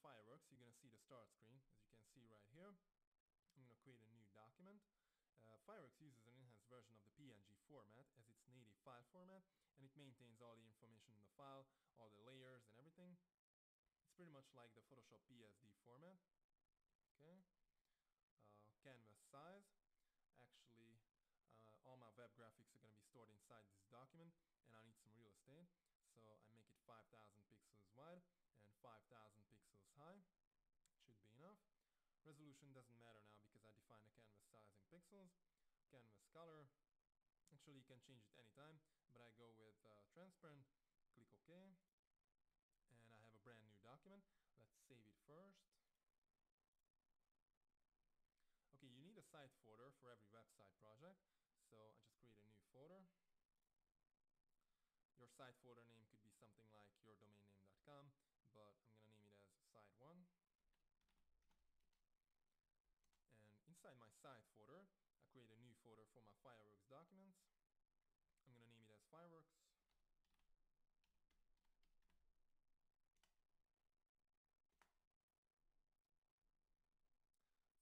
Fireworks, you're going to see the start screen, as you can see right here. I'm going to create a new document. Fireworks uses an enhanced version of the PNG format as its native file format, and it maintains all the information in the file, all the layers and everything. It's pretty much like the Photoshop PSD format. Okay. Canvas size. Actually, all my web graphics are going to be stored inside this document, and I need some real estate. So I make it 5,000 pixels wide and 5,000 pixels high. Should be enough. Resolution doesn't matter now because I define the canvas size in pixels. Canvas color. Actually, you can change it anytime, but I go with transparent. Click OK. And I have a brand new document. Let's save it first. Okay, you need a site folder for every website project. So I just create a new folder. Your site folder name could be something like yourdomainname.com, but I'm going to name it as site1. And inside my site folder, I create a new folder for my Fireworks documents. I'm going to name it as Fireworks.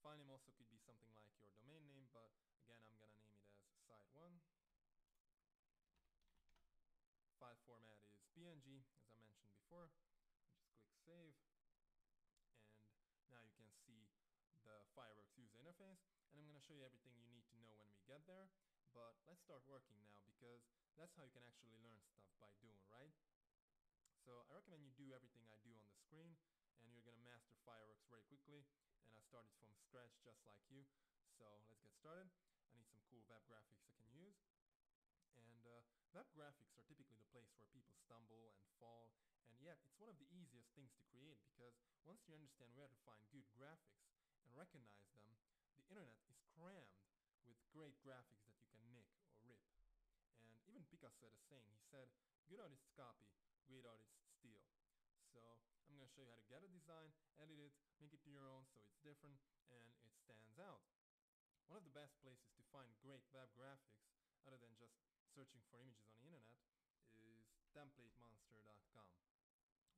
File name also could be something like your domain name, but again, I'm going to name it as site1. File format is PNG, as I mentioned before. Just click save. And now you can see the Fireworks user interface, and I'm going to show you everything you need to know when we get there. But let's start working now, because that's how you can actually learn stuff by doing, right? So I recommend you do everything I do on the screen, and you're going to master Fireworks very quickly. And I started from scratch just like you. So let's get started. I need some cool web graphics I can use. And web graphics are typically the place where people stumble and fall, and yet it's one of the easiest things to create, because once you understand where to find good graphics and recognize them, the internet is crammed with great graphics that you can nick or rip. And even Picasso had a saying. He said, good artists copy, great artists steal. So I'm going to show you how to get a design, edit it, make it to your own so it's different and it stands out. One of the best places to find great web graphics, other than just searching for images on the internet, is templatemonster.com.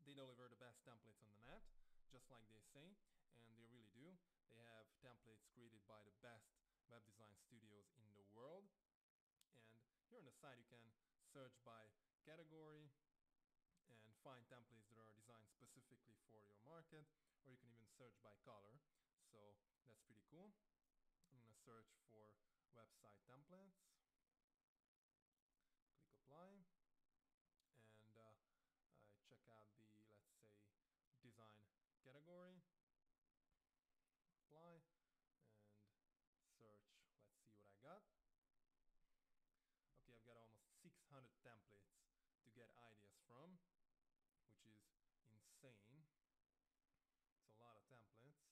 They deliver the best templates on the net, just like they say, and they really do. They have templates created by the best web design studios in the world. And here on the site you can search by category and find templates that are designed specifically for your market, or you can even search by color. So that's pretty cool. I'm going to search for website templates. Click apply, and I check out the, let's say, design category. Apply and search. Let's see what I got. Okay, I've got almost 600 templates to get ideas from, which is insane. It's a lot of templates.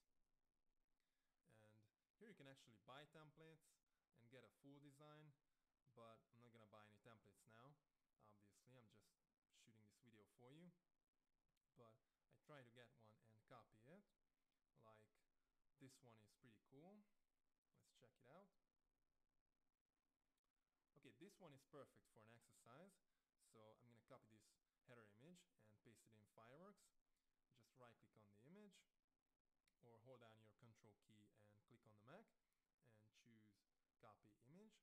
And here you can actually buy templates and get a full design, but I'm not gonna buy any templates now. Obviously, I'm just shooting this video for you. But I try to get one and copy it. Like this one is pretty cool. Let's check it out. Okay, this one is perfect for an exercise. So I'm gonna copy this header image and paste it in Fireworks. Just right click on the image, or hold down your control key and click on the Mac and choose copy image.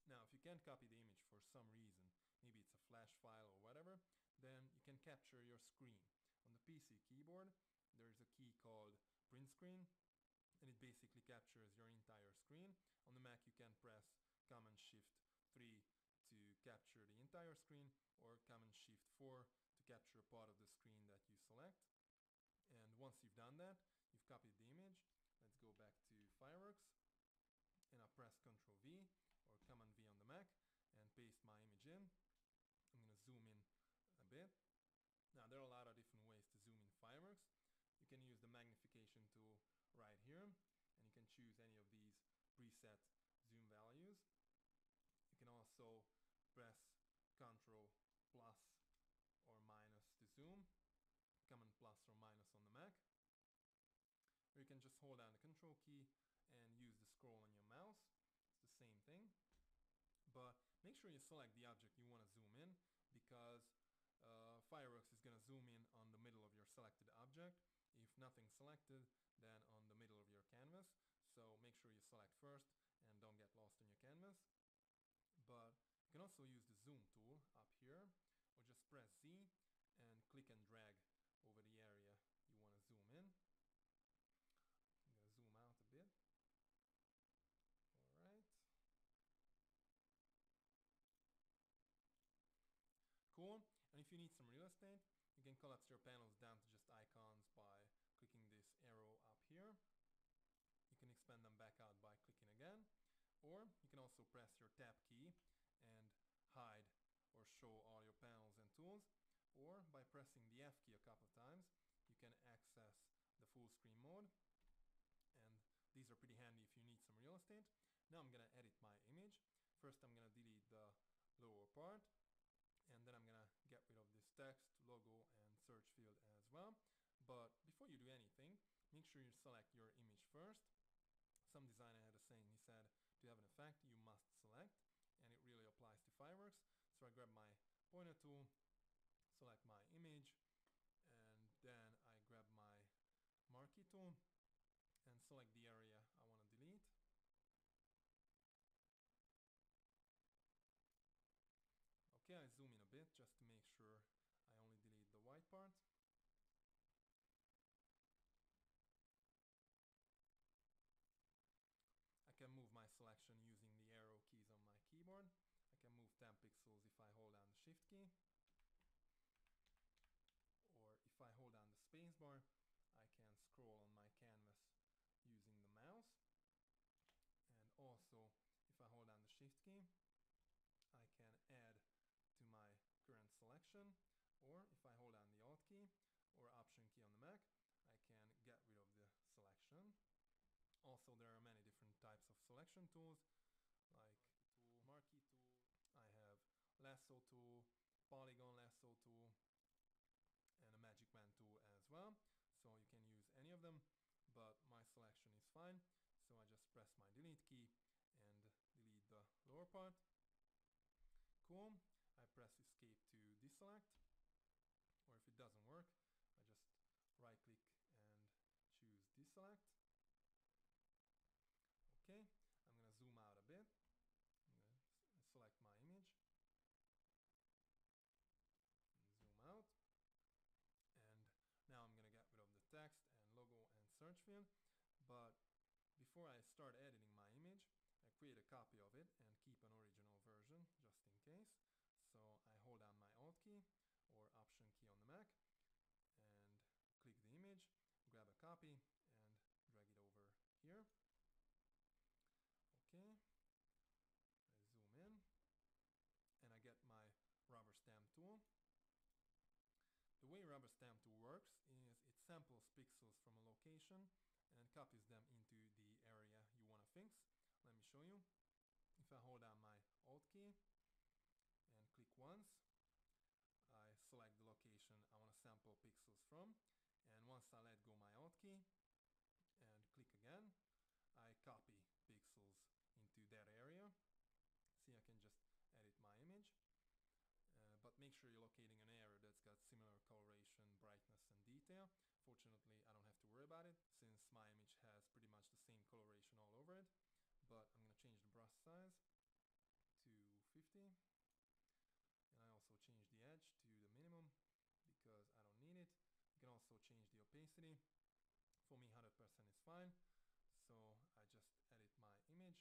Now if you can't copy the image for some reason, maybe it's a flash file or whatever, then you can capture your screen. On the PC keyboard there is a key called print screen, and it basically captures your entire screen. On the Mac you can press Command Shift 3 to capture the entire screen, or Command Shift 4 to capture a part of the screen that you select. And once you've done that, you've copied the image. Let's go back to Fireworks, and I press Ctrl V or Command V on the Mac and paste my image in. I'm going to zoom in a bit. Now there are a lot of different ways to zoom in Fireworks. You can use the magnification tool right here, and you can choose any of these preset zoom values. You can also press Ctrl plus or minus to zoom, Command plus or minus on the Mac, or you can just hold down the Control key and use the scroll on your mouse. It's the same thing, but make sure you select the object you want to zoom in, because Fireworks is going to zoom in on the middle of your selected object, selected than on the middle of your canvas. So make sure you select first and don't get lost in your canvas. But you can also use the zoom tool up here, or just press Z and click and drag over the area you want to zoom in. I'm going to zoom out a bit. Alright. Cool. And if you need some real estate, you can collapse your panels down to just icons by clicking this arrow up here. You can expand them back out by clicking again, or you can also press your tab key and hide or show all your panels and tools, or by pressing the F key a couple of times you can access the full screen mode, and these are pretty handy if you need some real estate. Now I'm gonna edit my image. First I'm gonna delete the lower part, and then I'm gonna get rid of this text, logo, and search field as well. But before you do anything, make sure you select your image first. Some designer had a saying, he said, to have an effect you must select, and it really applies to Fireworks. So I grab my pointer tool, select my image, and then I grab my marquee tool and select the area I want to delete. Okay, I zoom in a bit just to make sure I only delete the white part. I can move my selection using the arrow keys on my keyboard. I can move 10 pixels if I hold down the shift key. Or if I hold down the space bar, I can scroll on my canvas using the mouse. And also, if I hold down the shift key, I can add to my current selection. Or if I hold down the alt key or option key on the Mac, I can get rid of the selection. Also, there are many different types of selection tools, like marquee tool. I have lasso tool, polygon lasso tool, and a magic band tool as well. So you can use any of them, but my selection is fine. So I just press my delete key and delete the lower part. Cool. I press escape to deselect, or if it doesn't work, I just right click and choose deselect. Okay, I'm gonna zoom out a bit. I'm gonna select my image and zoom out, and now I'm gonna get rid of the text and logo and search field. But before I start editing my image, I create a copy of it and keep an original version just in case. So I hold down my alt key or option key on the Mac and click the image, grab a copy and drag it over here. Okay, I zoom in and I get my rubber stamp tool. The way rubber stamp tool works is it samples pixels from a location and copies them into the area you want to fix. Let me show you. If I hold down my alt key and click once, I select the location I want to sample pixels from, and once I let go my alt key and click again, I copy pixels into that area. See, I can just edit my image, but make sure you're locating an area that's got similar coloration, brightness, and detail. Fortunately, I don't have to worry about it since my image has pretty much the same coloration all over it. But I'm gonna change the brush size to 50, and I also change the edge to the minimum because I don't need it. You can also change the opacity. For me, 100% is fine. So I just edit my image.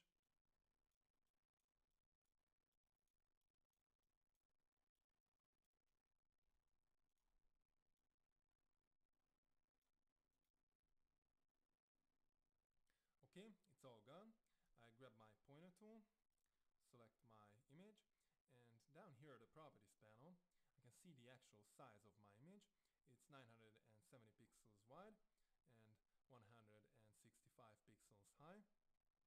Okay, it's all gone. I grab my pointer tool, select my image, and down here at the properties panel, I can see the actual size of my image. It's 970 pixels wide and 165 pixels high.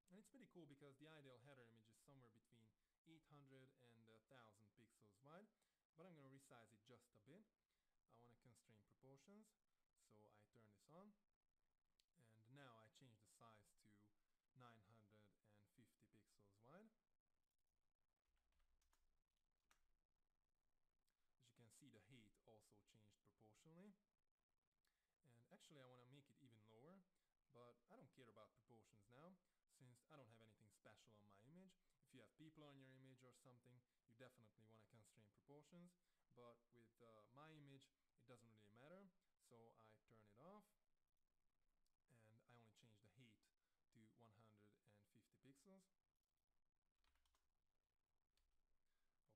And it's pretty cool because the ideal header image is somewhere between 800 and 1000 pixels wide, but I'm going to resize it just a bit. I want to constrain proportions, so I turn this on. And now I change the size to 950 pixels wide. As you can see, the height also changed proportionally. And actually I want to make it even lower. but I don't care about proportions now, since I don't have anything special on my image. If you have people on your image or something, you definitely want to constrain proportions, but with my image, it doesn't really matter, so I turn it off, and I only change the height to 150 pixels.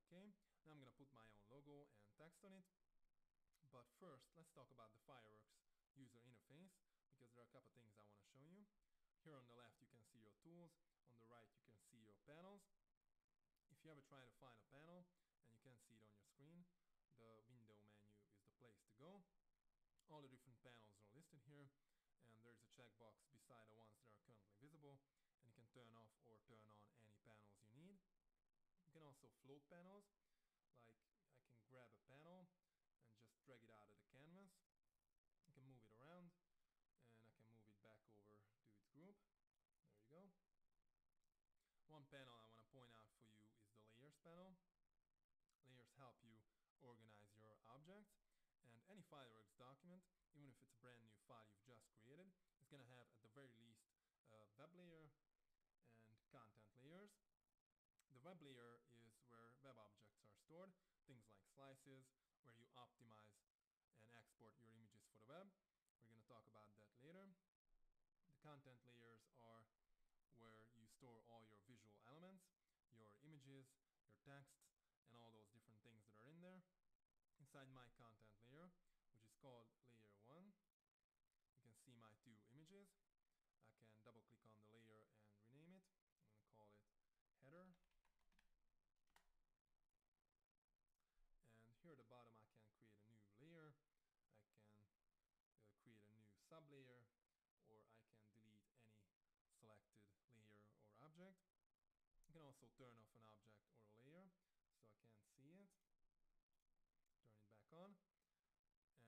Okay, now I'm gonna put my own logo and text on it, but first let's talk about the Fireworks user interface, because there are a couple things I want to show you. Here on the left you can see your tools, on the right you can see your panels. If you ever try to find a panel and you can't see it on your screen, the window menu is the place to go. All the different panels are listed here, and there's a checkbox beside the ones that are currently visible, and you can turn off or turn on any panels you need. You can also float panels, like I can grab a panel and just drag it out of the canvas. I can move it around, and I can move it back over to its group. There you go. One panel I want to point out for you is the Layers panel. Layers help you organize your objects, and any Fireworks document, even if it's a brand new file you've just created, is going to have at the very least a web layer and content layers. The web layer is where web objects are stored, things like slices, where you optimize and export your images for the web. We're going to talk about that later. The content layers are where you store all your visual elements, your images, your text, and all those different things that are in there. Inside my content layer, which is called layer 1, you can see my two images. I can double click on the layer and rename it. I'm going to call it header. And here at the bottom I can create a new layer, I can create a new sublayer, or I can delete any selected layer or object. You can also turn off an object or a layer so I can't see it. Turn it back on.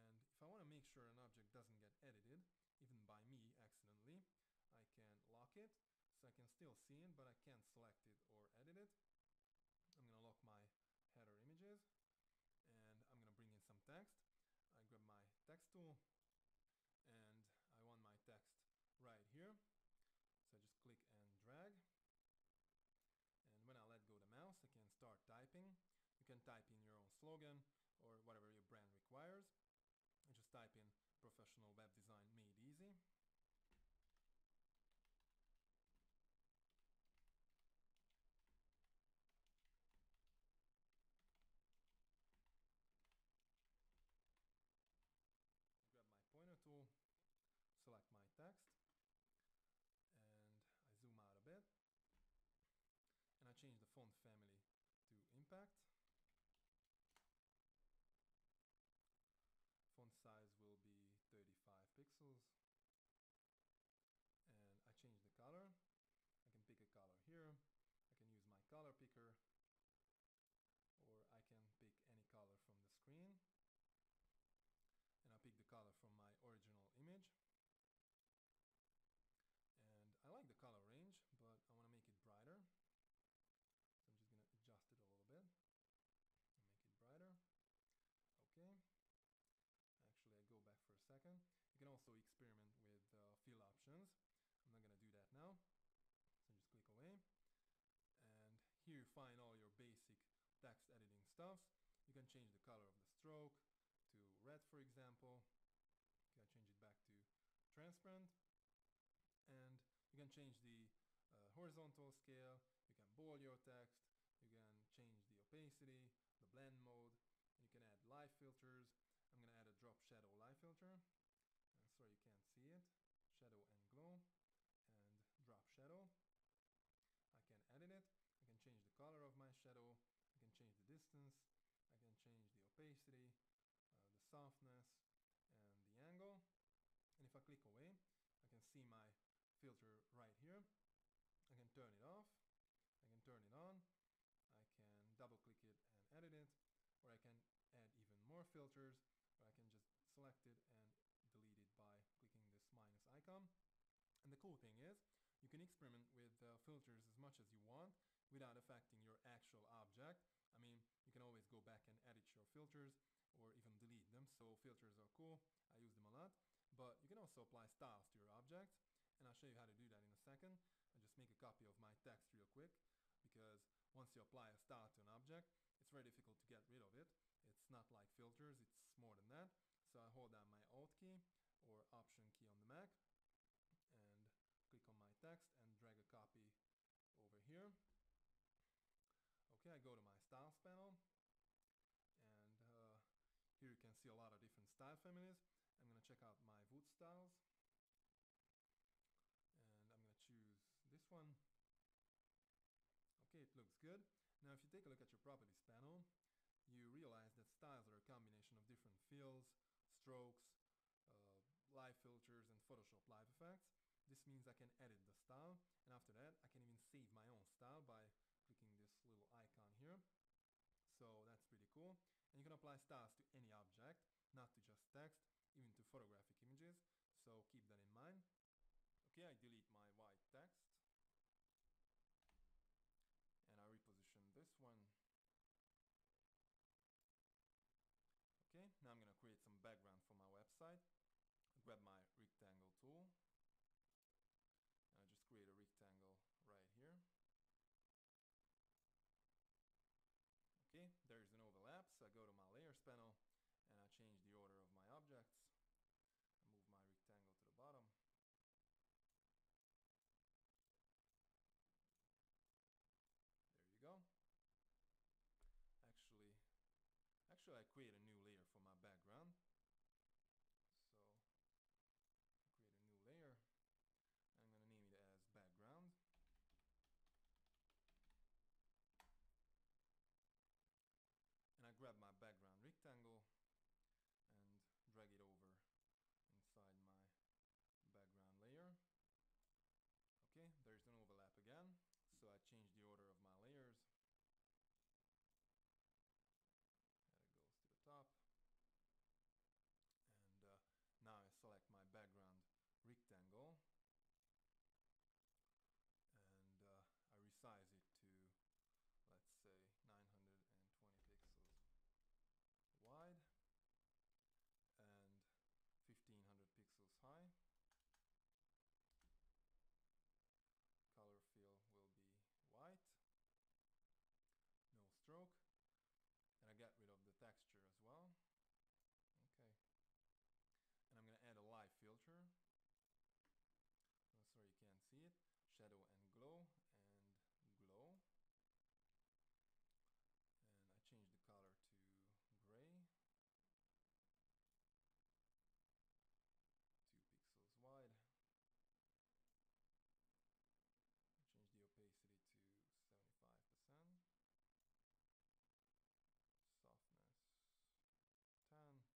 And if I want to make sure an object doesn't get edited, even by me accidentally, I can lock it so I can still see it, but I can't select it or edit it. I'm going to lock my header images, and I'm going to bring in some text. I grab my text tool, and I want my text right here. So I just click and drag. And when I let go the mouse, I can start typing. You can type in your own slogan or whatever your brand requires. And just type in professional web design made easy. Grab my pointer tool, select my text, and I zoom out a bit, and I change the font family to Impact. Font size will be 35 pixels, and I change the color. I can pick a color here, I can use my color picker, or I can pick any color from the screen. And I pick the color from my original image. And I like the color range, but I want to make it brighter. So I'm just going to adjust it a little bit and make it brighter. Okay. Actually, I go back for a second. You can also experiment with fill options. I'm not going to do that now. So just click away. And here you find all your basic text editing stuffs. You can change the color of the stroke to red, for example. You can change it back to transparent, and you can change the horizontal scale. You can bold your text, you can change the opacity, the blend mode, and you can add light filters. I'm going to add a drop shadow light filter, and sorry you can't see it. Shadow and glow, and drop shadow. I can edit it. I can change the color of my shadow. I can change the distance. I can change the opacity, the softness, and the angle. And if I click away, I can see my filter right here. I can turn it off, I can turn it on, I can double click it and edit it, or I can add even more filters, or I can just select it and delete it by clicking this minus icon. And the cool thing is, you can experiment with filters as much as you want without affecting your actual object. I mean, you can always go back and edit your filters or even delete them, so filters are cool. I use them a lot, but you can also apply styles to your objects, and I'll show you how to do that in a second. I'll just make a copy of my text real quick, because once you apply a style to an object, it's very difficult to get rid of it. It's not like filters, it's more than that. So I hold down my Alt key or Option key on the Mac and click on my text and drag a copy over here. Okay, I go to my styles panel, and here you can see a lot of different style families. I'm going to check out my wood styles, and I'm going to choose this one. Okay, it looks good. Now if you take a look at your properties panel, you realize that styles are a combination of different fills, strokes, live filters, and Photoshop live effects. This means I can edit the style, and after that I can even save my own style by clicking this little icon here. So that's pretty cool. And you can apply styles to any object, not to just text, even to photographic images. So keep that in mind. Okay, I delete my white text, and I reposition this one. Okay, now I'm gonna create some background for my website. Grab my rectangle tool, and I just create a rectangle right here. Okay, there's an overlap, so I go to my layers panel and I change the order of my objects. I move my rectangle to the bottom. There you go. Actually I create a new layer for my background. So I create a new layer. I'm going to name it as background. And I grab my background rectangle and drag it over inside my background layer. Okay, there's an overlap again, so I change the order of my layers. And it goes to the top. And now I select my background rectangle, and I resize it to, let's say, 920 pixels wide and 1500 pixels high. Color fill will be white, no stroke, and I get rid of the texture as well. Okay, and I'm going to add a live filter. Sorry, you can't see it. Shadow and glow, and I change the color to gray, 2 pixels wide. I change the opacity to 75%, softness 10, and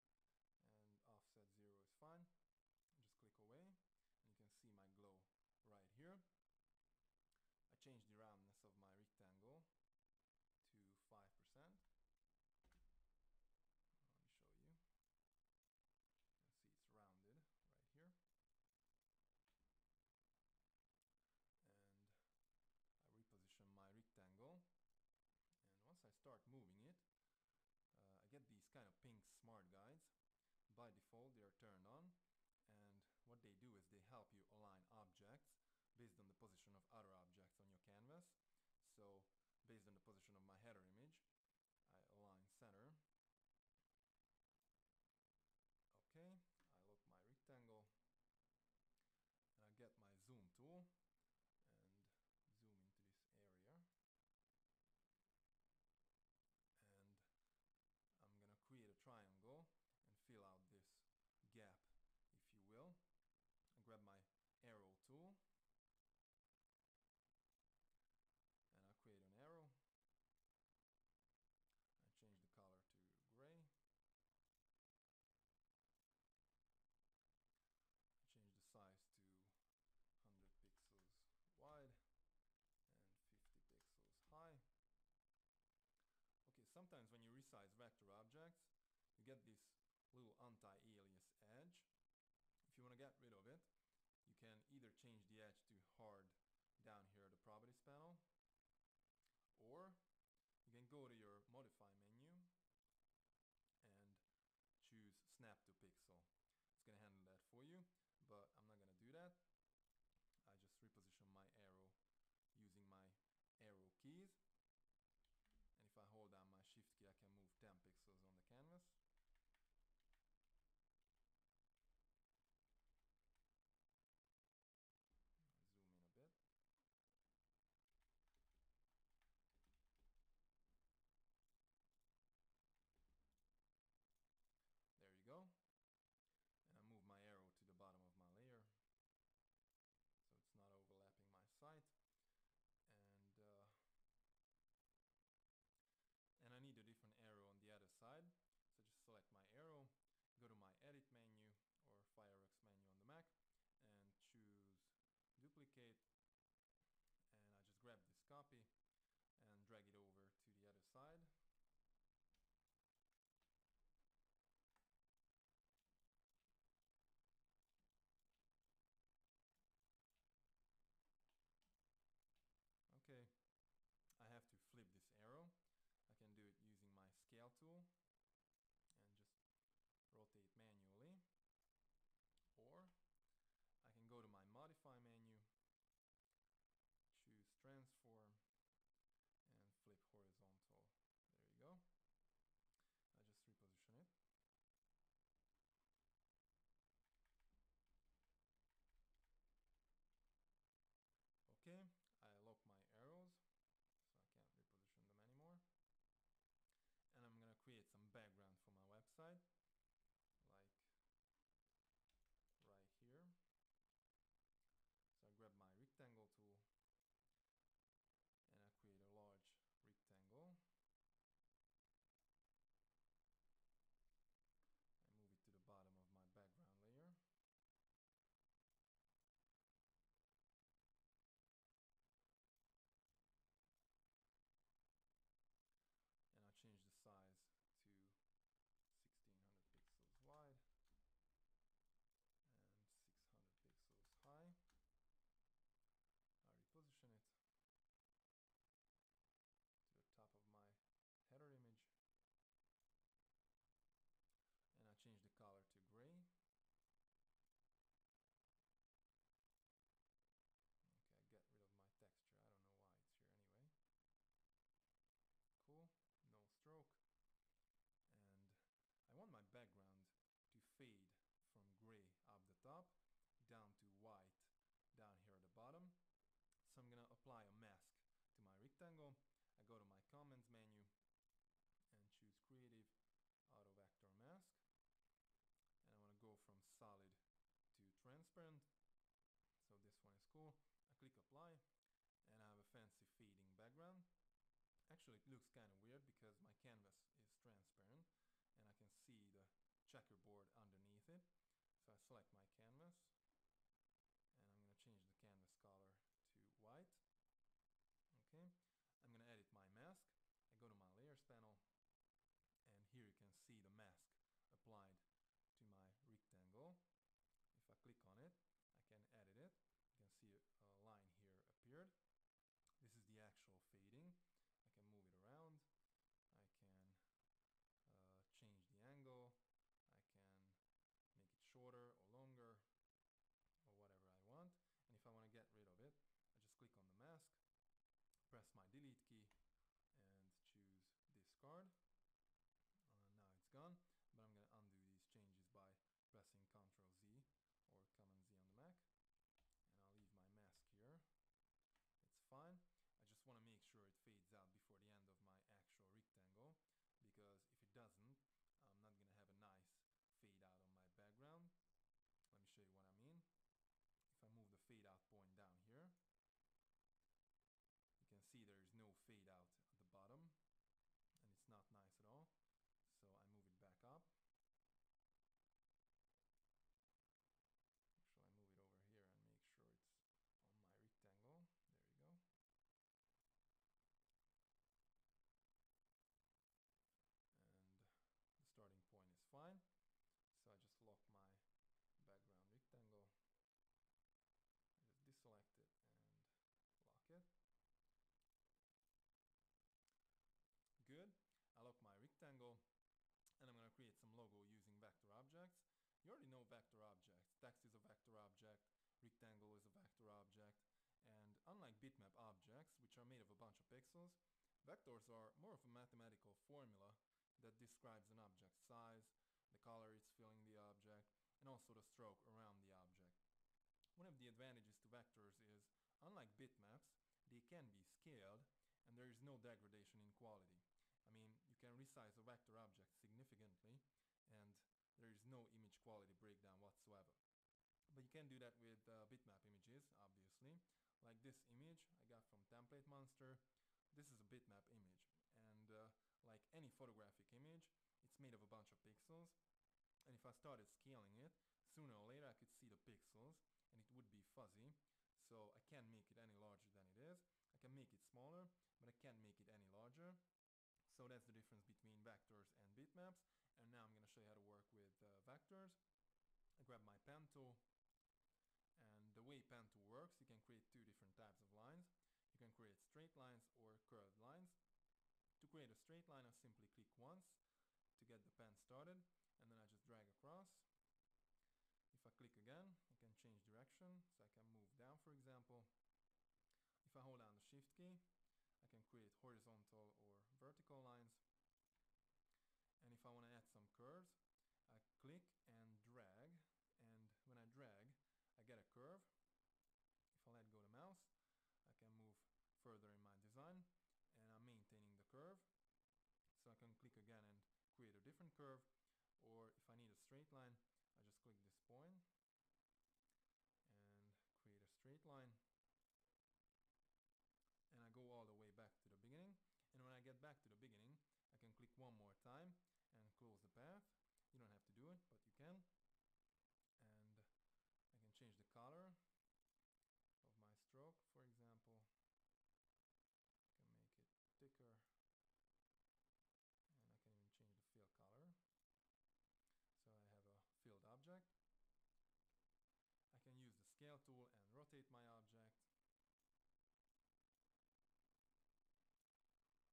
offset 0 is fine. Just click away, and you can see my glow right here. I change the roundness of my rectangle to 5%. Let me show you. You can see it's rounded right here. And I reposition my rectangle. And once I start moving it, I get these kind of pink smart guides. By default, they are turned on. And what they do is they help you align objects based on the position of other objects on your canvas. So based on the position of my header image, I align center. Okay, I look my rectangle, and I get my zoom tool and zoom into this area. And I'm gonna create a triangle and fill out this gap, if you will. I grab my arrow tool, and I create an arrow. I change the color to gray. I change the size to 100 pixels wide and 50 pixels high. Okay, sometimes when you resize vector objects, you get this little anti-alias edge. If you want to get rid of it, you can either change the edge to hard down here at the properties panel, or you can go to your modify menu and choose snap to pixel. It's going to handle that for you, but I'm not going to do that. canvas. Zoom in a bit. There you go. And I move my arrow to the bottom of my layer so it's not overlapping my site. And I need a different arrow on the other side. So just select my arrow, go to my edit menu or Fireworks menu on the Mac and choose duplicate, and I just grab this copy and drag it over to the other side. Okay, I have to flip this arrow. I can do it using my scale tool and just rotate manually, or I can go to my modify menu, choose transform and flip horizontal. There you go. I just reposition it. Okay, I lock my arrows so I can't reposition them anymore. And I'm gonna create some background for my website, like right here. So I grab my rectangle tool and I create a large rectangle. I move it to the bottom of my background layer. And I change the size to 1600 pixels wide and 600 pixels high. I reposition it to the top of my header image. And I change the color to gray. Okay, I get rid of my texture. I don't know why it's here anyway. Cool, no stroke. And I want my background to fade from gray up the top down to white down here at the bottom. So I'm gonna apply a mask to my rectangle. I go to my comments menu and choose creative auto vector mask. And I want to go from solid to transparent. So this one is cool. I click apply and I have a fancy fading background. Actually, it looks kind of weird because my canvas is transparent and I can see the checkerboard underneath it. So I select my canvas and I'm going to change the canvas color to white. Okay, I'm going to edit my mask. I go to my layers panel and here you can see the mask applied to my rectangle. If I click on it, I can edit it. You can see a line here appeared. This is the actual fading. I can move it around. I can change the angle. I can make it shorter or longer or whatever I want. And if I want to get rid of it, I just click on the mask, press my delete key and choose discard. Now it's gone. But I'm going to undo these changes by pressing Ctrl Z or Command Z on the Mac. And I'll leave my mask here. It's fine. I just want to make sure it fades out before the end of my actual rectangle, because if it doesn't, I'm not going to have a nice fade out on my background. Let me show you what I mean. If I move the fade out point down here, you can see there is no fade out at the bottom and it's not nice at all. So I move it back up. Actually, I move it over here and make sure it's on my rectangle. There you go. And the starting point is fine. So I just lock my background rectangle. I just deselect it and lock it. Good. I lock my rectangle. And I'm going to create some logo using vector objects. You already know vector objects. Text is a vector object, rectangle is a vector object, and unlike bitmap objects, which are made of a bunch of pixels, vectors are more of a mathematical formula that describes an object size, the color it's filling the object, and also the stroke around the object. One of the advantages to vectors is, unlike bitmaps, they can be scaled and there is no degradation in quality. I mean, you can resize a vector object significantly and there is no image quality breakdown whatsoever. But you can do that with bitmap images, obviously. Like this image I got from Template Monster. This is a bitmap image, and like any photographic image, it's made of a bunch of pixels, and if I started scaling it, sooner or later I could see the pixels and it would be fuzzy, so I can't make it any larger than it is. I can make it smaller, but I can't make it any larger. So that's the difference between vectors and bitmaps, and now I'm going to show you how to work with vectors. I grab my pen tool, and the way pen tool works, you can create two different types of lines. You can create straight lines or curved lines. To create a straight line, I simply click once to get the pen started, and then I just drag across. If I click again, I can change direction, so I can move down, for example. If I hold down the Shift key, I can create horizontal or vertical lines. And if I want to add some curves, I click and drag, and when I drag, I get a curve. If I let go of the mouse, I can move further in my design, and I'm maintaining the curve. So I can click again and create a different curve, or if I need a straight line, I just click this point and create a straight line, and I go all the way back to the beginning. And when I get back to the beginning, I can click one more time and close the path. You don't have to do it, but you can. And I can change the color of my stroke, for example. I can make it thicker, and I can even change the fill color. So I have a filled object. I can use the scale tool and rotate my object,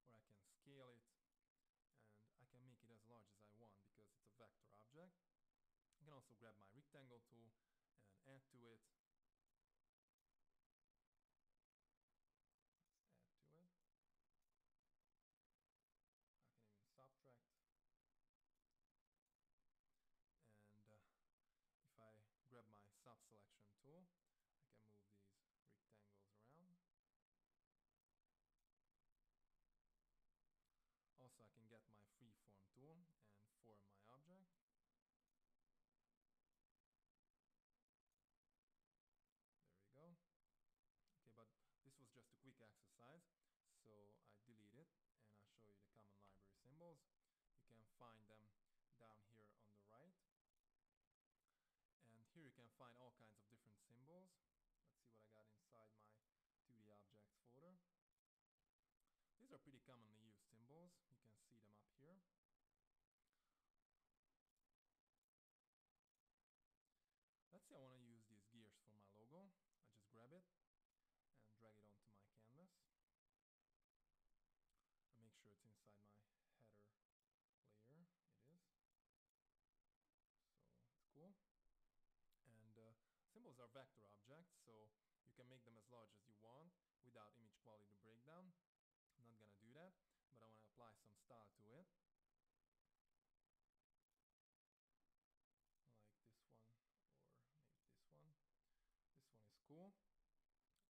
or I can scale it, and I can make it as large as I want because it's a vector object. I can also grab my rectangle tool and add to it. Let's add to it. I can even subtract. And if I grab my sub selection tool, I can move these rectangles around. Also, I can get my freeform tool and form my object. There we go. Okay, but this was just a quick exercise, so I delete it and I'll show you the common library symbols. You can find them down here on the right. And here you can find all kinds of different symbols. Let's see what I got inside my 2D objects folder. These are pretty commonly used symbols. You can see them up here. Let's say I want to use these gears for my logo. I just grab it and drag it onto my canvas. I make sure it's inside my header layer. It is. So it's cool. And symbols are vector objects, so you can make them as large as you want without image quality breakdown. I'm not gonna do that, but I want to apply some style to it. Like this one, or maybe this one. This one is cool.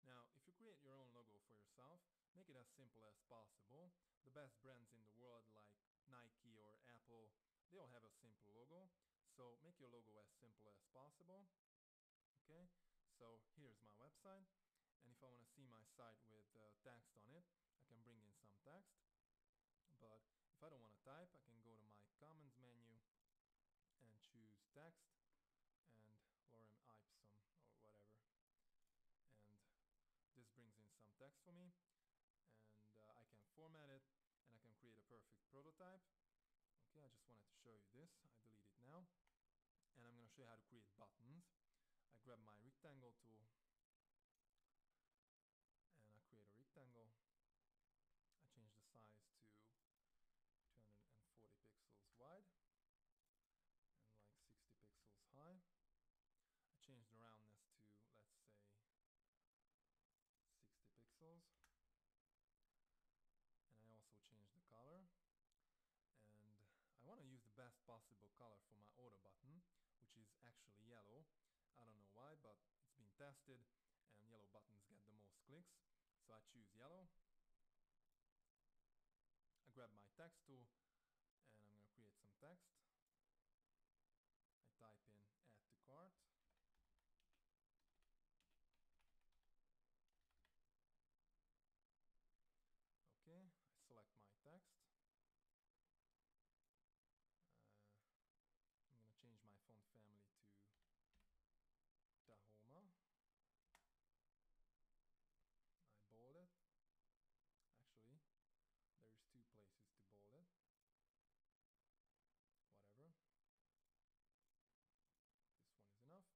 Now, if you create your own logo for yourself, make it as simple as possible. The best brands in the world, like Nike or Apple, they all have a simple logo. So make your logo as simple as possible. Okay, so here's my website, and if I want to see my site with text on it, I can bring in some text. But if I don't want to type, I can go to my comments menu and choose text and Lorem Ipsum or whatever, and this brings in some text for me, and I can format it and I can create a perfect prototype. Okay, I just wanted to show you this. I delete it now, and I'm going to show you how to create buttons. I grab my rectangle tool and I create a rectangle. I change the size to 240 pixels wide and like 60 pixels high. I change the roundness to, let's say, 60 pixels. And I also change the color. And best possible color for my auto button, which is actually yellow. I don't know why, but it's been tested and yellow buttons get the most clicks. So I choose yellow. I grab my text tool and I'm going to create some text. I type in add to cart. Okay, I select my text. I'm going to change my font family to Tahoma. I bold it. Actually, there's two places to bold it. Whatever. This one is enough.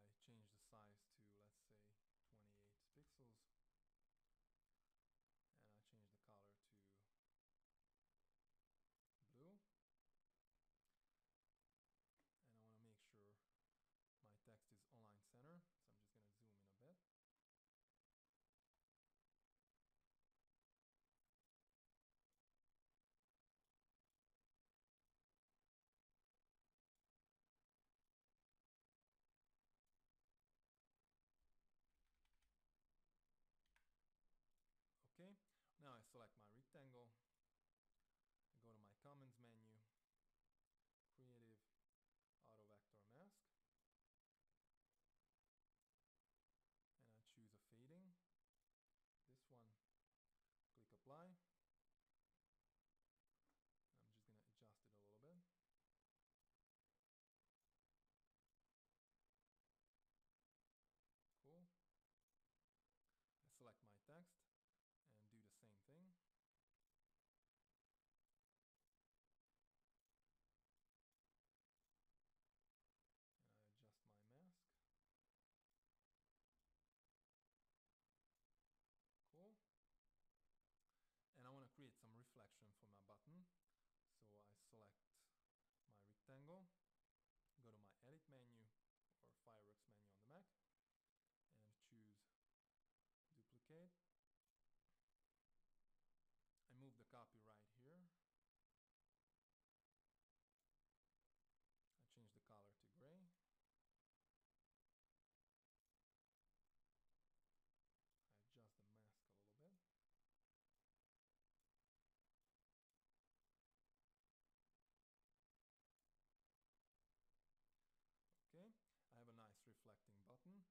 I change the size to, let's say, 28 pixels. And I change the color to blue. And I want to make sure my text is align center, so I'm just going to zoom in a bit. Okay, now I select my rectangle, I go to my Commons menu, Creative, Auto Vector Mask, and I choose a fading. This one, click Apply. I'm just going to adjust it a little bit. Cool. I select my text and do the same thing. And I adjust my mask. Cool. And I want to create some reflection for my button. So I select my rectangle, go to my Edit menu or Fireworks menu on the Mac, and choose Duplicate. I move the copy right here. I change the color to gray. I adjust the mask a little bit. Okay, I have a nice reflecting button,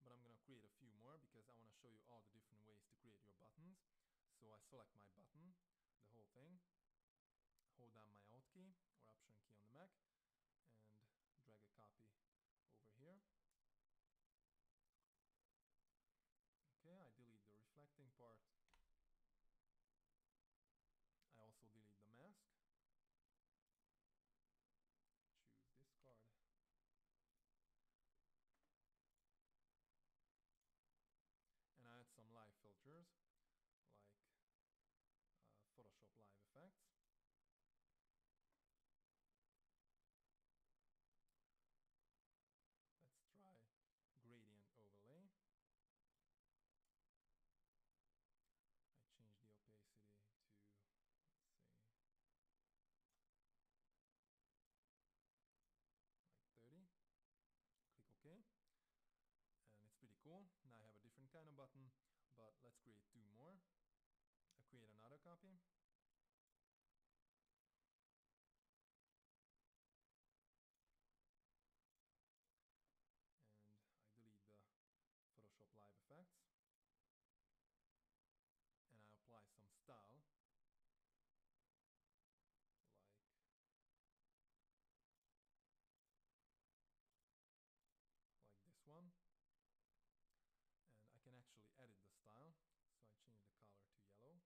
but I'm going to create a few more because I want to show you all the different ways to create your buttons. So I select my button, the whole thing, hold down my Alt key or Option key on the Mac, and drag a copy over here. Okay, I delete the reflecting part. I also delete the mask. Choose discard. And I add some live filters like Photoshop Live Effects. Let's try gradient overlay. I change the opacity to, let's say, like 30. Click OK. And it's pretty cool. Now I have a different kind of button, but let's create two more. I create another copy. And I delete the Photoshop Live Effects. And I apply some style, like this one. And I can actually edit the style, so I change the color to yellow.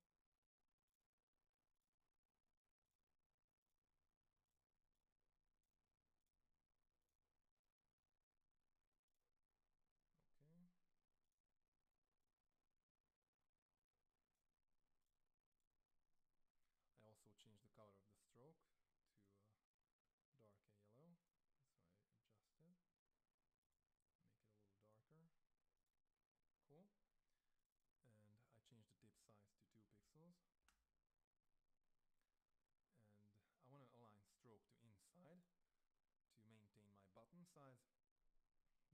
size.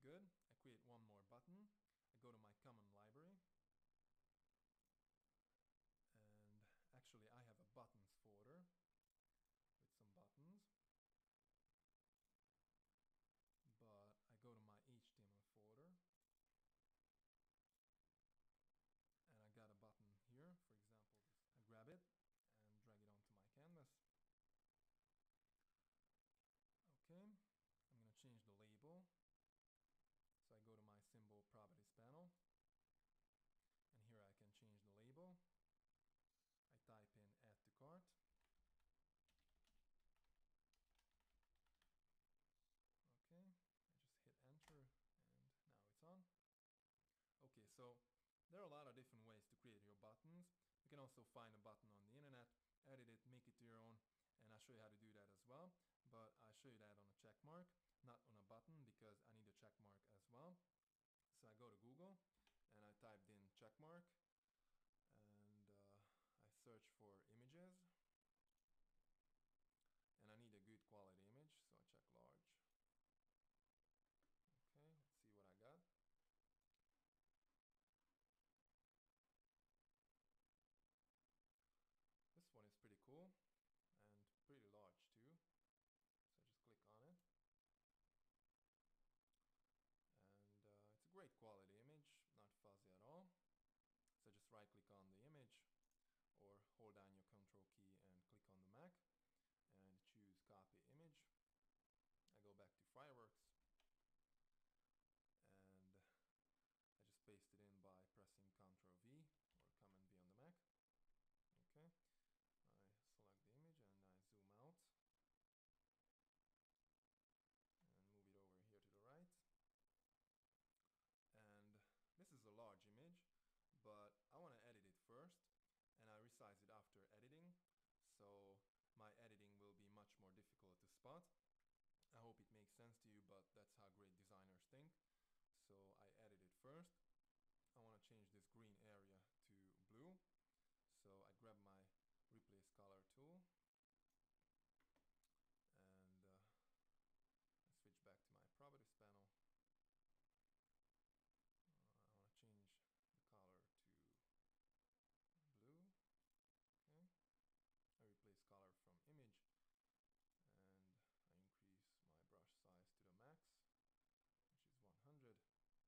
Good. I create one more button. I go to my common library. And actually I have a buttons folder with some buttons. But I go to my HTML folder. And I got a button here, for example, I grab it and drag it onto my canvas. Okay, I'm going to change the label. So I go to my symbol properties panel. And here I can change the label. I type in add to cart. Okay, I just hit enter and now it's on. Okay, so there are a lot of different ways to create your buttons. You can also find a button on the internet, edit it, make it your own, and I'll show you how to do that as well. But I'll show you that on a check mark, not on a button, because I need a check mark as well. So I go to Google and I typed in check mark and I search for images. And I need a good quality image, so I check large. Okay, let's see what I got. This one is pretty cool and pretty large too. So I just click on it. And it's a great quality image, not fuzzy at all. So just right click on the image or hold down your control key and click on the Mac and choose copy image. I go back to Fireworks and I just paste it in by pressing Ctrl V or Command V on the Mac. Okay. I select the image and I zoom out and move it over here to the right. And this is a large image, but I want to edit it first and I resize it after editing, so my editing will be much more difficult to spot. I hope it makes sense to you, but that's how great designers think. So I edit it first. I want to change this green area to blue, so I grab my replace color tool and I switch back to my properties panel. I want to change the color to blue. Okay, I replace color from image and I increase my brush size to the max, which is 100. Tolerance 15 is fine and strength 200 is fine.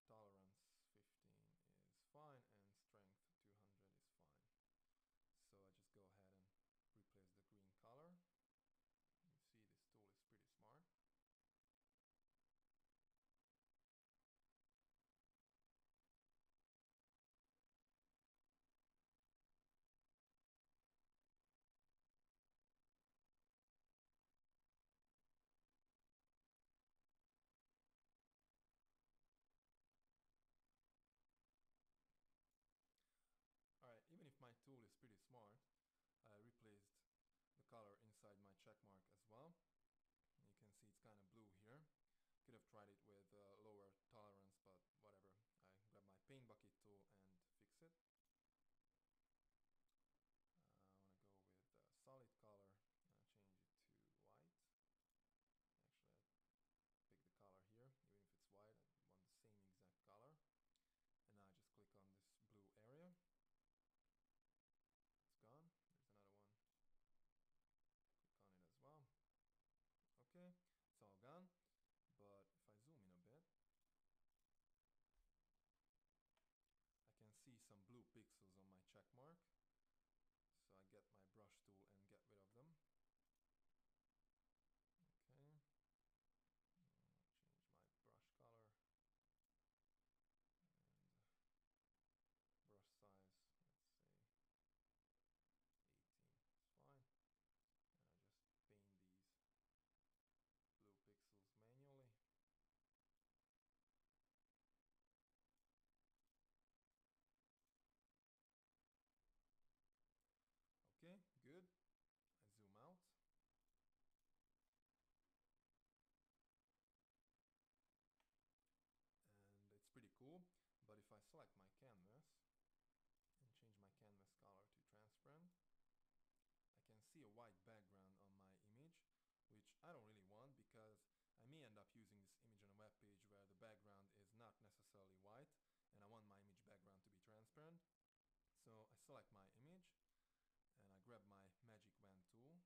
So I just go ahead and replace the green color. You see this tool is pretty smart. Alright, even if my tool is pretty smart, I replaced the color inside my check mark as well. You can see it's kind of blue here. Could have tried it with lower tolerance, but whatever. I grab my paint bucket tool and fix it. I want to go with solid color and change it to white. Actually, I pick the color here, even if it's white, I want the same exact color. And now I just click on this blue area. Gone. There's another one. Click on it as well. Okay, it's all gone. But if I zoom in a bit, I can see some blue pixels on my check mark. So I get my brush tool and get rid of them. Okay. Change my brush color and brush size. Let's say 18 is fine, and I just paint these blue pixels manually. Okay, good. I zoom out. And it's pretty cool, but if I select my canvas and change my canvas color to transparent, I can see a white background on my image, which I don't really want because background is not necessarily white, and I want my image background to be transparent. So I select my image, and I grab my magic wand tool,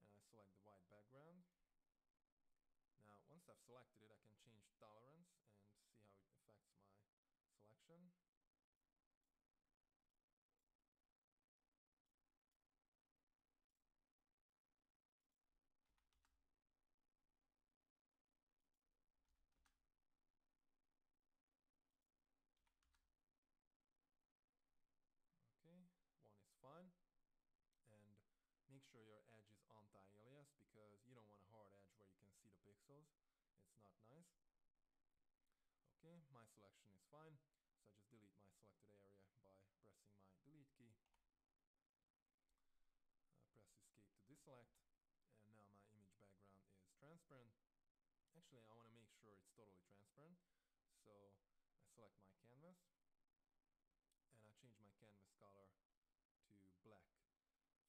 and I select the white background. Now, once I've selected it, I can change tolerance and see how it affects my selection. Okay, 1 is fine. And make sure your edge is anti-alias, because you don't want a hard edge where you can see the pixels. It's not nice. Okay, my selection is fine. So I just delete my selected area by pressing my delete key. Press escape to deselect, and now my image background is transparent. Actually, I want to make sure it's totally transparent. So I select my canvas, and I change my canvas color to black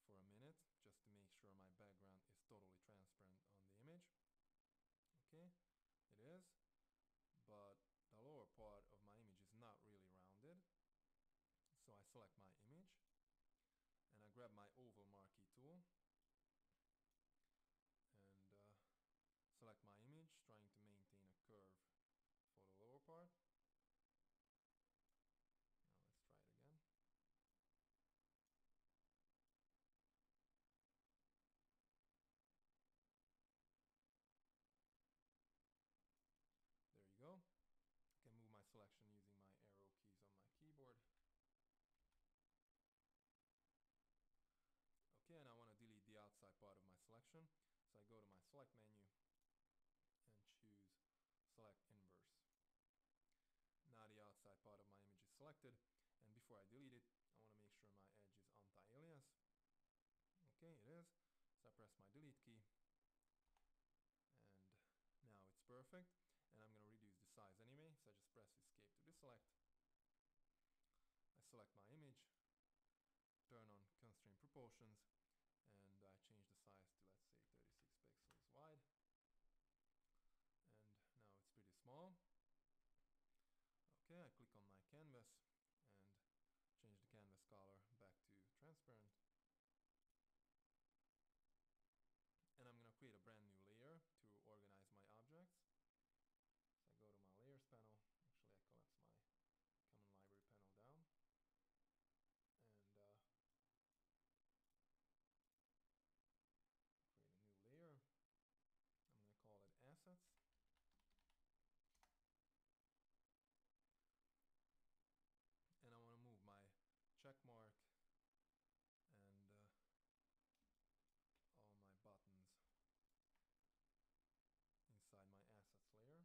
for a minute, just to make sure my background is totally transparent on the image. Okay, it is, but the lower part of my image is not really rounded. So I select my image, and I grab my oval marquee tool, and select my image, trying to maintain a curve for the lower part. Now let's try it again. There you go. I can move my selection using my arrow keys on my keyboard. Okay, and I want to delete the outside part of my selection. So I go to my select menu and choose select inverse. Now the outside part of my image is selected, and before I delete it, I want to make sure my edge is anti-alias. Okay, it is. So I press my delete key, and now it's perfect. And I'm going to reduce the size anyway, so I just press escape to deselect. I select my image, turn on constraint proportions, and I change the size to, let's say, 36 pixels wide. And now it's pretty small. Okay, I click on my canvas and change the canvas color back to transparent. And I'm going to create a brand new layer to organize my objects. So I go to my layers panel. Actually, I collapse my common library panel down. And create a new layer. I'm going to call it assets. And I want to move my check mark and all my buttons inside my assets layer.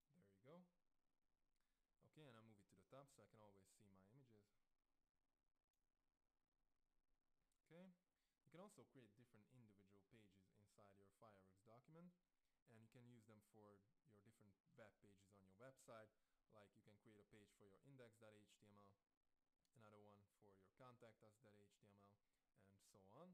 There you go. Okay, and I move it to the top so I can always see my images. Okay, you can also create different individual pages inside your Fireworks document, and you can use them for your different web pages on your website. Like you can create a page for your index.html, another one for your contact us.html, and so on.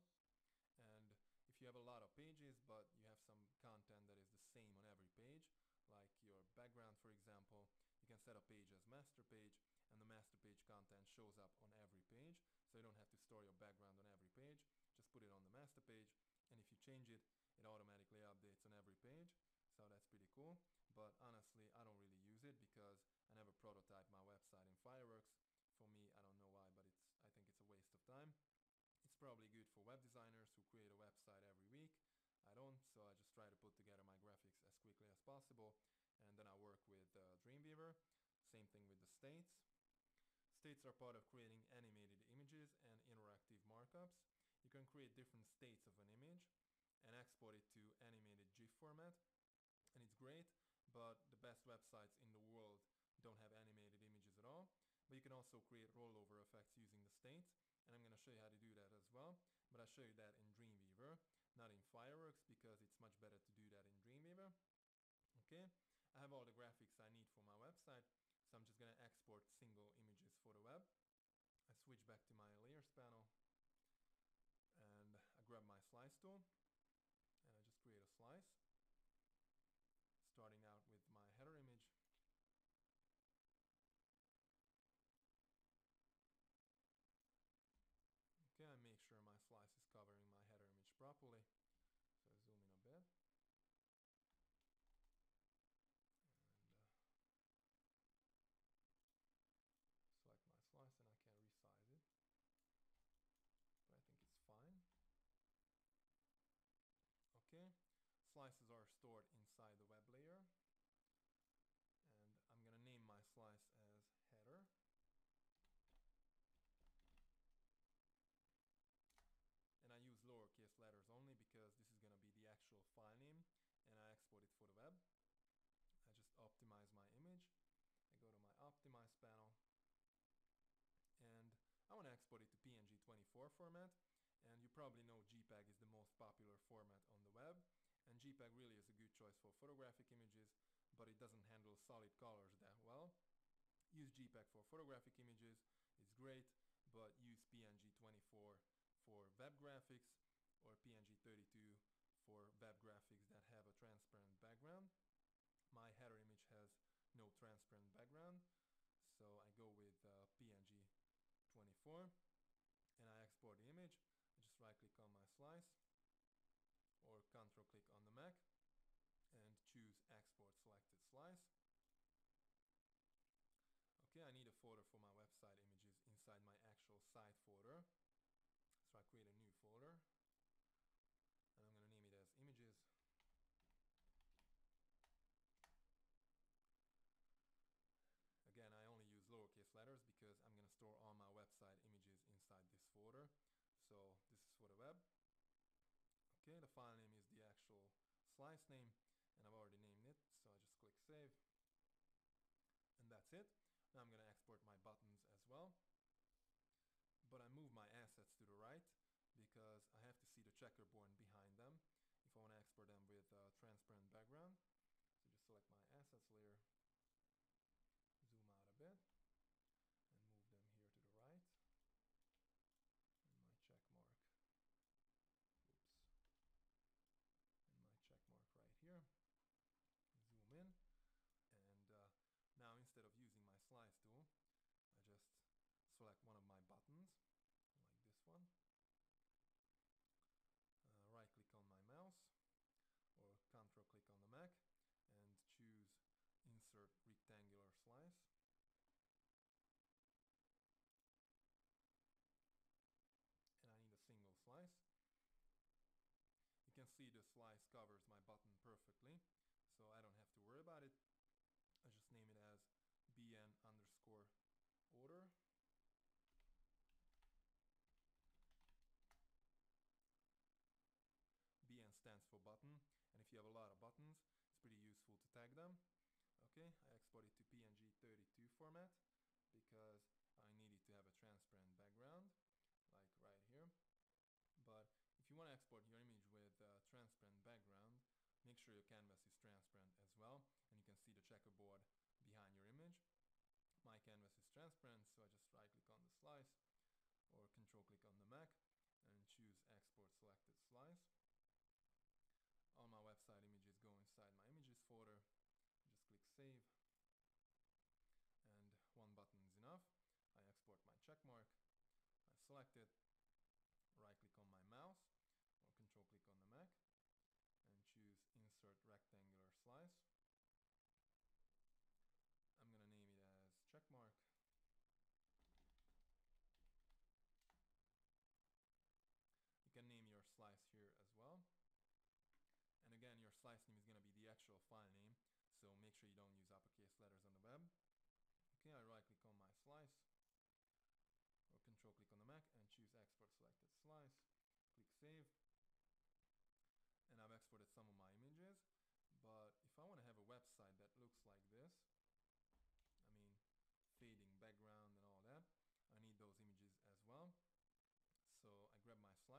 And if you have a lot of pages but you have some content that is the same on every page, like your background for example, you can set a page as master page, and the master page content shows up on every page, so you don't have to store your background on every page. Just put it on the master page, and if you change it, it automatically updates on every page. So that's pretty cool. But honestly, I don't really use it because I never prototyped my website in Fireworks. For me, I don't know why, but I think it's a waste of time. It's probably good for web designers who create a website every week. I don't, so I just try to put together my graphics as quickly as possible, and then I work with Dreamweaver. Same thing with the states. States are part of creating animated images and interactive markups. You can create different states of an image, and export it to animated GIF format, and it's great, but the best websites in the world don't have animated images at all. But you can also create rollover effects using the state, and I'm going to show you how to do that as well. But I'll show you that in Dreamweaver, not in Fireworks, because it's much better to do that in Dreamweaver. Okay, I have all the graphics I need for my website, so I'm just going to export single images for the web. I switch back to my layers panel, and I grab my slice tool, and I just create a slice, starting out with my header image. Okay, I make sure my slice is covering my header image properly, so I zoom in a bit. And select my slice, and I can resize it, but I think it's fine. Okay, slices are stored inside the web layer, and I'm going to name my slice as header. And I use lowercase letters only because this is going to be the actual file name, and I export it for the web. I just optimize my image. I go to my optimize panel, and I want to export it to PNG24 format. And you probably know JPEG is the most popular format on the web, and JPEG really is a good choice for photographic images, but it doesn't handle solid colors that well. Use JPEG for photographic images, it's great, but use PNG24 for web graphics, or PNG32 for web graphics that have a transparent background. My header image has no transparent background, so I go with PNG24, and I export the image. I just right click on my slice, or control click on the Mac, and choose export selected slice. Okay, I need a folder for my website images inside my actual site folder. So I create a new folder, and I'm going to name it as images. Again, I only use lowercase letters because I'm going to store all my website images inside this folder. So this is for the web. Okay, the file name is the actual slice name, and I've already named it, so I just click save. And that's it. Now I'm going to export my buttons as well. But I move my assets to the right because I have to see the checkerboard behind them if I want to export them with a transparent background. So just select my assets layer, zoom out a bit, and move them here to the right. And my check mark, oops, and my check mark right here. Zoom in, and now instead of using my slice tool, I just select one of my buttons, like this one. Right click on my mouse, or control click on the Mac, and choose insert rectangular slice. And I need a single slice. You can see the slice covers my button perfectly, so I don't have to worry about it. I just name it as BN_order. BN stands for button, and if you have a lot of buttons, it's pretty useful to tag them. Okay, I export it to PNG32 format because I need it to have a transparent background, like right here. But if you want to export your image with a transparent background, make sure your canvas is transparent as well, and you can see the checkerboard behind your image. My canvas is transparent, so I just right click on the slice, or control click on the Mac, and choose export selected slice. All my website images go inside my images folder. Just click save, and one button is enough. I export my check mark, I select it, right click on my mouse, or control click on the Mac, and choose insert rectangular slice. I'm going to name it as check mark. You can name your slice here as well. And again, your slice name is going to be the actual file name, so make sure you don't use uppercase letters on the web. Okay, I right click on my slice, or control click on the Mac, and choose export selected slice. Click save.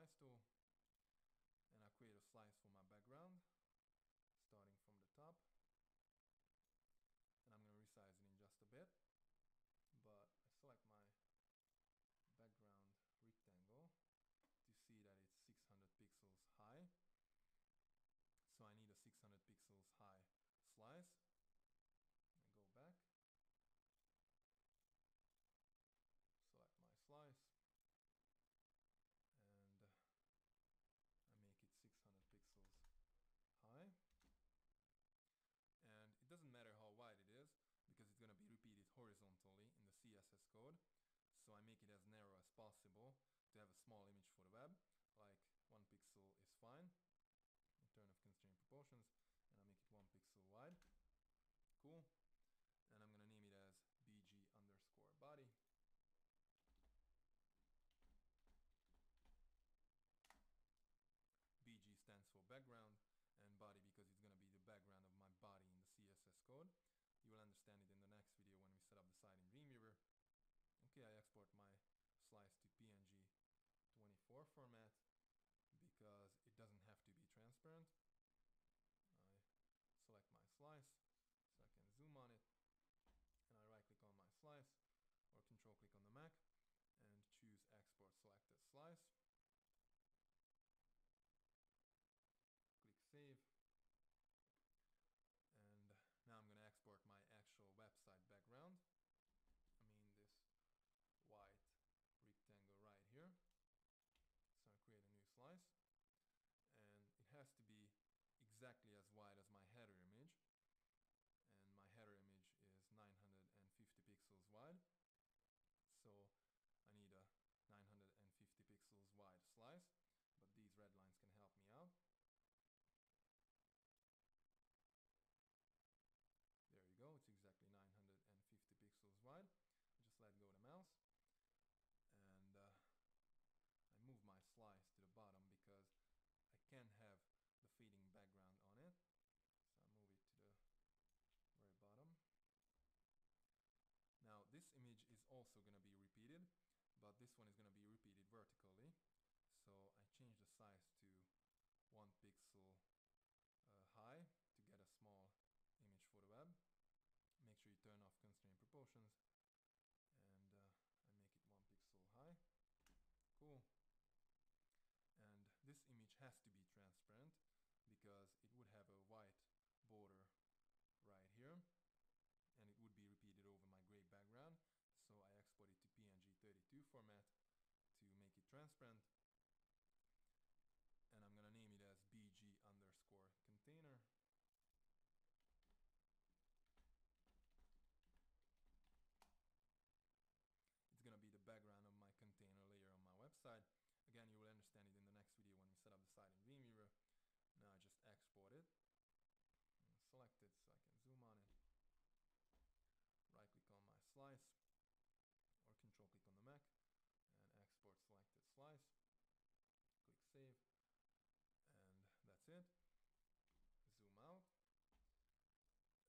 slice tool, and I create a slice for my background, starting from the top. And I'm going to resize it in just a bit, but I select my background rectangle to see that it's 600 pixels high. So I need a 600 pixels high slice. I go back, select my slice, and I make it 600 pixels high. And it doesn't matter how wide it is, because it's going to be repeated horizontally in the CSS code. So I make it as narrow as possible to have a small image for the web, like 1 pixel is fine. Turn off constraint proportions, and I make it 1 pixel wide. Cool. And I'm going to name it as bg_body. BG stands for background, and body because it's going to be the background of my body in the CSS code. You will understand it in the next video when we set up the site in Dreamweaver. Okay, I export my slice to PNG 24 format because it doesn't have to be transparent. I select my slice so I can zoom on it, and I right click on my slice or control click on the Mac and choose export selected slice. Click save, and now I'm going to export my actual website background. I mean this white rectangle right here. So I create a new slice, and it has to be exactly as wide as my header image, and my header image is 950 pixels wide, so I need a 950 pixels wide slice, but these red lines can help me out. There you go, it's exactly 950 pixels wide. I just let go of the mouse, and I move my slice to the bottom because I can't have the fading background on it. So I move it to the very bottom. Now this image is also going to be repeated, but this one is going to be repeated vertically. So I change the size to 1 pixel high to get a small image for the web. Make sure you turn off constraint proportions, and I make it 1 pixel high. Cool. And this image has to be transparent because it would have a white border right here, and it would be repeated over my gray background. So I export it to PNG 32 format to make it transparent, and I'm gonna name it as bg_container. It's gonna be the background of my container layer on my website. Again, you will understand it in the next video when we set up the site in Dreamweaver. Now I just export it, and select it so I can zoom on it. Right click on my slice or control click on the Mac and export selected slice. Click save, and that's it. Zoom out,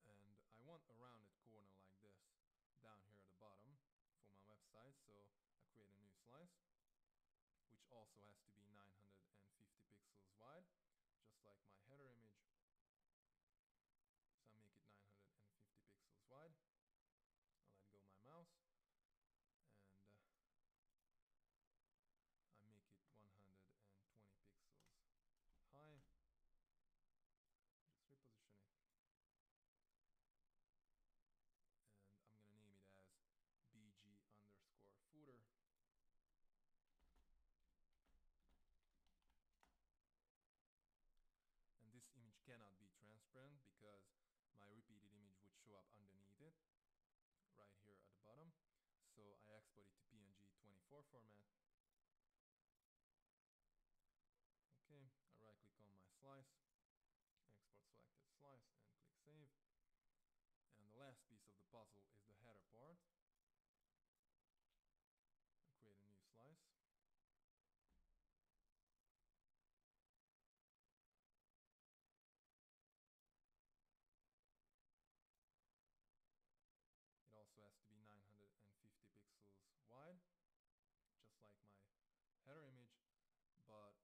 and I want a rounded corner like this down here at the bottom for my website, so I create a new slice which also has to be 950 pixels wide, just like my header image. So I make it 950 pixels wide. I'll let go my mouse, and I make it 120 pixels high. Just reposition it, and I'm gonna name it as bg_footer. And this image cannot be transparent because my repeated image would show up underneath it right here at the bottom. So I export it to PNG 24 format. Okay, I right click on my slice, export selected slice, and click save. And the last piece of the puzzle is the header part. I create a new slice. It also has to be 950 pixels wide, just like my header image, but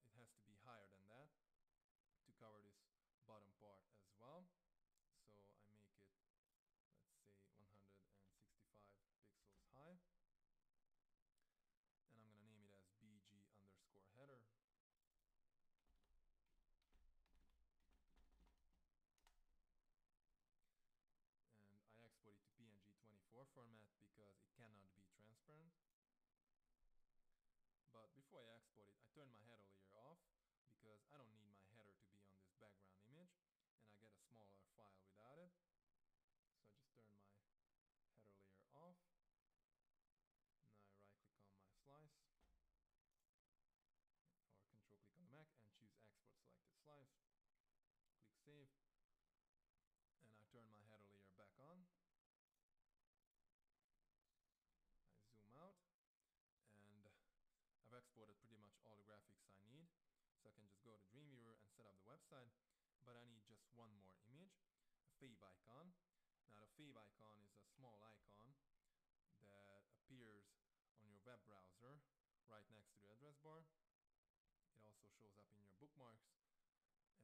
lower format because it cannot be transparent. But before I export it, I turn my header layer off because I don't need my header to be on this background image, and I get a smaller file without it. So I just turn my header layer off. Now I right click on my slice, or control click on the Mac and choose export selected slice. Click save, and I turn my header layer back on. I zoom out, and I've exported pretty much all the graphics I need. So I can just go to Dreamweaver and set up the website, but I need just one more image, a fave icon. Now the fave icon is a small icon that appears on your web browser right next to the address bar. It also shows up in your bookmarks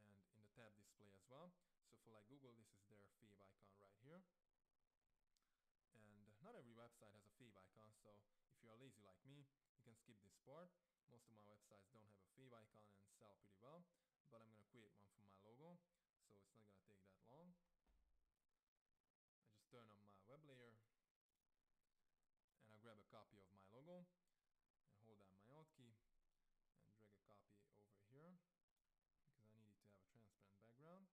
and in the tab display as well. So for like Google, this is their fave icon right here. And not every website has a fave icon, so if you're lazy like me, you can skip this part. Most of my websites don't have a fave icon and sell pretty well, but I'm going to create one for my logo, so it's not going to take that long. I just turn on my web layer, and I grab a copy of my logo, and hold down my Alt key, and drag a copy over here, because I need it to have a transparent background.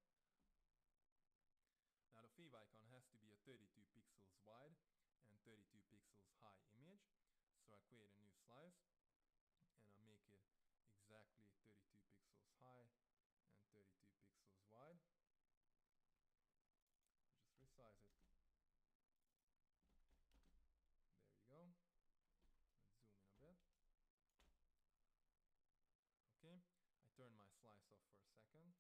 Now the fave icon has to be a 32 pixels wide and 32 pixels high image. So I create a new slice and I make it exactly 32 pixels high and 32 pixels wide. Just resize it. There you go. Let's zoom in a bit. Okay, I turn my slice off for a second.